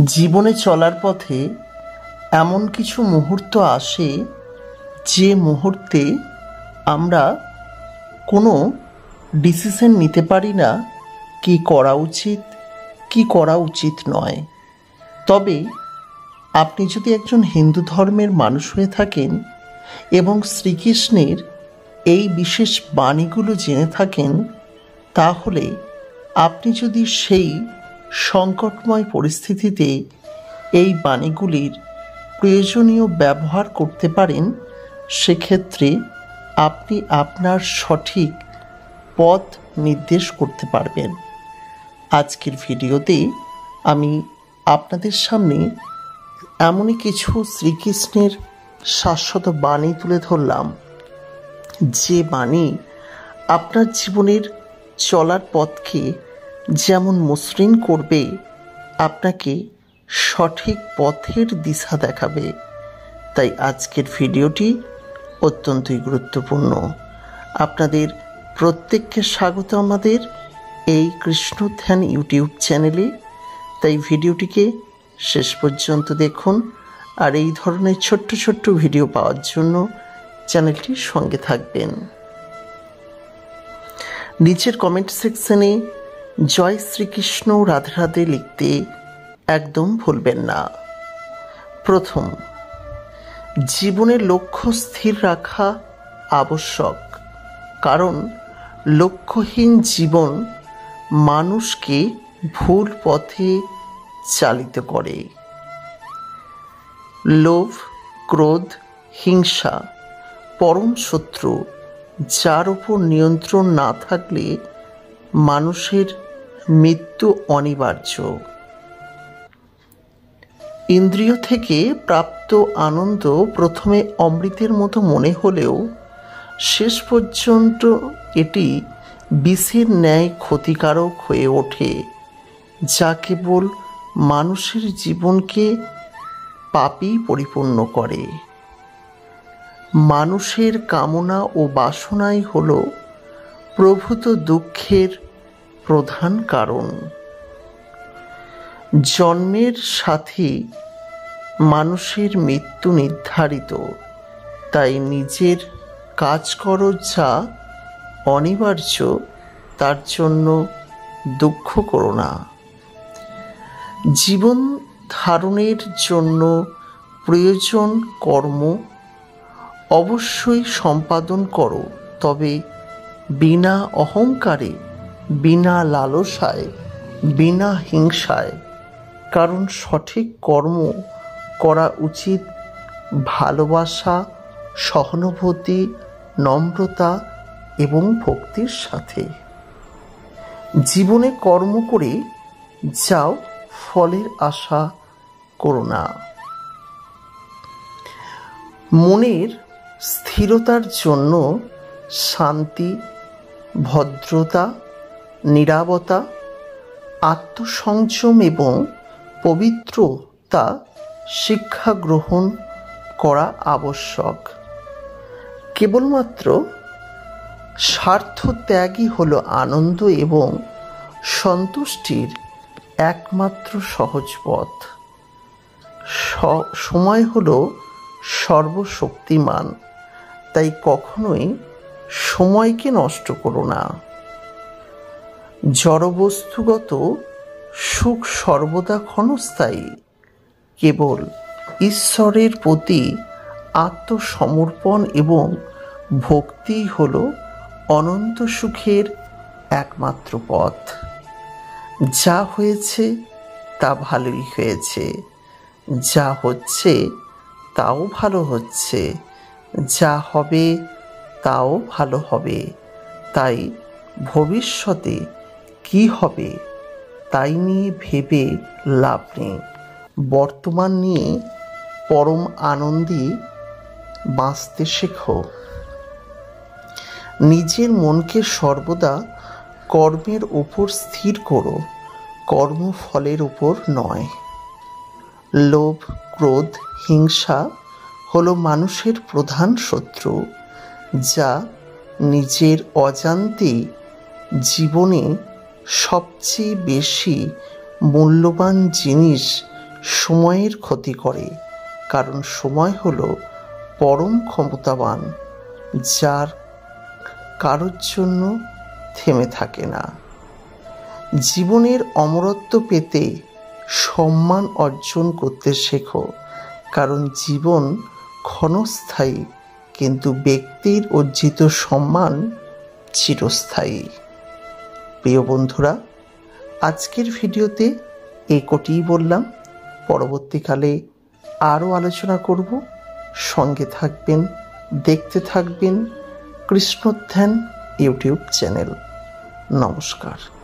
জীবনে চলার পথে এমন কিছু মুহূর্ত আসে যে মুহূর্তে আমরা কোনো ডিসিশন নিতে পারি না কি করা উচিত কি করা উচিত নয়। তবে আপনি যদি একজন হিন্দু ধর্মের মানুষ হয়ে থাকেন এবং শ্রীকৃষ্ণের এই বিশেষ বাণীগুলো জেনে থাকেন, তাহলে আপনি যদি সেই সংকটময় পরিস্থিতিতে এই বাণীগুলির প্রয়োজনীয় ব্যবহার করতে পারেন, সেক্ষেত্রে আপনি আপনার সঠিক পথ নির্দেশ করতে পারবেন। আজকের ভিডিওতে আমি আপনাদের সামনে এমনই কিছু শ্রীকৃষ্ণের শাশ্বত বাণী তুলে ধরলাম, যে বাণী আপনার জীবনের চলার পথকে যেমন মসৃণ করবে, আপনাকে সঠিক পথের দিশা দেখাবে। তাই আজকের ভিডিওটি অত্যন্তই গুরুত্বপূর্ণ। আপনাদের প্রত্যেককে স্বাগত আমাদের এই কৃষ্ণ ধ্যান ইউটিউব চ্যানেলে। তাই ভিডিওটিকে শেষ পর্যন্ত দেখুন, আর এই ধরনের ছোট্ট ছোট্ট ভিডিও পাওয়ার জন্য চ্যানেলটির সঙ্গে থাকবেন। নিচের কমেন্ট সেকশনে জয় শ্রীকৃষ্ণ রাধে রাধে লিখতে একদম ভুলবেন না। প্রথম, জীবনের লক্ষ্য স্থির রাখা আবশ্যক, কারণ লক্ষ্যহীন জীবন মানুষকে ভুল পথে চালিত করে। লোভ, ক্রোধ, হিংসা পরম শত্রু, যার উপর নিয়ন্ত্রণ না থাকলে মানুষের মৃত্যু অনিবার্য। ইন্দ্রিয় থেকে প্রাপ্ত আনন্দ প্রথমে অমৃতের মতো মনে হলেও শেষ পর্যন্ত এটি বিষের ন্যায় ক্ষতিকারক হয়ে ওঠে, যা কেবল মানুষের জীবনকে পাপই পরিপূর্ণ করে। মানুষের কামনা ও বাসনাই হল প্রভূত দুঃখের প্রধান কারণ। জন্মের সাথে মানুষের মৃত্যু নির্ধারিত, তাই নিজের কাজ করো যা অনিবার্য, তার জন্য দুঃখ করো না। জীবন ধারণের জন্য প্রয়োজন কর্ম অবশ্যই সম্পাদন করো, তবে বিনা অহংকারে, বিনা লালসায়, বিনা হিংসায়। কারণ সঠিক কর্ম করা উচিত ভালোবাসা, সহানুভূতি, নম্রতা এবং ভক্তির সাথে। জীবনে কর্ম করে যাও, ফলের আশা করো না। মনের স্থিরতার জন্য শান্তি, ভদ্রতা, নীরবতা, আত্মসংযম এবং পবিত্রতা শিক্ষা গ্রহণ করা আবশ্যক। কেবলমাত্র স্বার্থ ত্যাগই হল আনন্দ এবং সন্তুষ্টির একমাত্র সহজ পথ। সময় হল সর্বশক্তিমান, তাই কখনোই সময়কে নষ্ট করো না। জড়বস্তুগত সুখ সর্বদা ক্ষণস্থায়ী, কেবল ঈশ্বরের প্রতি আত্মসমর্পণ এবং ভক্তিই হল অনন্ত সুখের একমাত্র পথ। যা হয়েছে তা ভালোই হয়েছে, যা হচ্ছে তাও ভালো হচ্ছে, যা হবে তাও ভালো হবে। তাই ভবিষ্যতে কি হবে তাই নিয়ে ভেবে লাভ নেই। বর্তমান নিয়ে পরম আনন্দে বাঁচতে শেখো। নিজের মনকে সর্বদা কর্মের উপর স্থির করো, কর্মফলের উপর নয়। লোভ, ক্রোধ, হিংসা হলো মানুষের প্রধান শত্রু, যা নিজের অজান্তে জীবনে সবচেয়ে বেশি মূল্যবান জিনিস সময়ের ক্ষতি করে, কারণ সময় হলো পরম ক্ষমতাবান, যার কারোর জন্য থেমে থাকে না। জীবনের অমরত্ব পেতে সম্মান অর্জন করতে শেখো, কারণ জীবন ক্ষণস্থায়ী, কিন্তু ব্যক্তির অর্জিত সম্মান চিরস্থায়ী। প্রিয় বন্ধুরা, আজকের ভিডিওতে এই কটিই বললাম। পরবর্তীকালে আরও আলোচনা করব। সঙ্গে থাকবেন, দেখতে থাকবেন কৃষ্ণধ্যান ইউটিউব চ্যানেল। নমস্কার।